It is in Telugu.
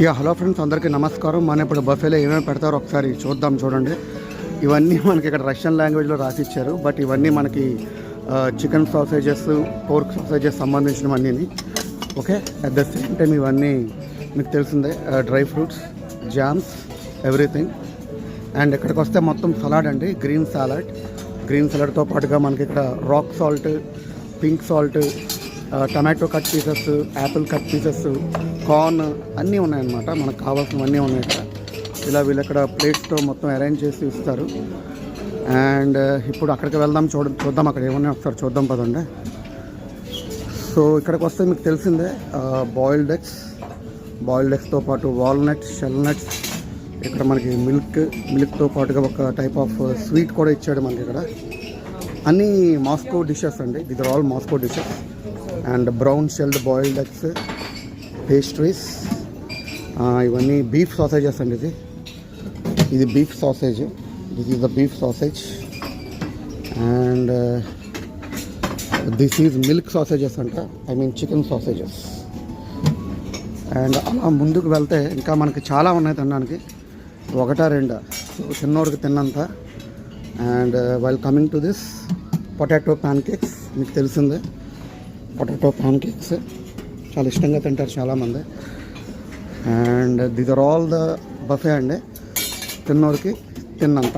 హలో ఫ్రెండ్స్, అందరికీ నమస్కారం. మన ఇప్పుడు బఫేలో ఏమేమి పెడతారో ఒకసారి చూద్దాం. చూడండి, ఇవన్నీ మనకి ఇక్కడ రష్యన్ లాంగ్వేజ్లో రాసిచ్చారు. బట్ ఇవన్నీ మనకి చికెన్ సాసేజెస్, పోర్క్ సాసేజెస్ సంబంధించినవన్నీ. Okay, at the same time ఇవన్నీ మీకు తెలిసిందే, dry fruits, jams, everything. And ఇక్కడికి వస్తే మొత్తం సలాడ్ అండి, గ్రీన్ సలాడ్తో పాటుగా మనకి ఇక్కడ rock salt, pink salt, tomato cut pieces, Apple cut pieces, corn అన్నీ ఉన్నాయన్నమాట. మనకు కావాల్సినవన్నీ ఉన్నాయి ఇక్కడ. ఇలా వీళ్ళు ఇక్కడ ప్లేట్స్తో మొత్తం అరేంజ్ చేసి ఇస్తారు. అండ్ ఇప్పుడు అక్కడికి వెళ్దాం, చూద్దాం అక్కడ ఏమన్నా ఒకసారి చూద్దాం పదండి. సో ఇక్కడికి వస్తే మీకు తెలిసిందే, బాయిల్డ్ ఎగ్స్తో పాటు వాల్నట్స్, షెల్ నట్స్, ఇక్కడ మనకి మిల్క్తో పాటుగా ఒక టైప్ ఆఫ్ స్వీట్ కూడా ఇచ్చాడు మనకి ఇక్కడ. అన్నీ మాస్కో డిషెస్ అండి, these are all Moscow dishes. And brown shelled boiled eggs, pastries, ఇవన్నీ బీఫ్ సాసేజెస్ అండి. ఇది beef sausage, this is the beef sausage. And this is milk sausages అంట, I mean chicken sausages. And అలా ముందుకు వెళ్తే ఇంకా మనకి చాలా ఉన్నాయి తినడానికి, ఒకటా రెండా, చిన్నోడికి తిన్నంత. And while coming to this potato pancakes, మీకు తెలిసిందే పొటాటో ప్యాన్ కేక్స్ చాలా ఇష్టంగా తింటారు చాలామంది. And these are all the buffet అండి, తిన్నోడికి తిన్నంత.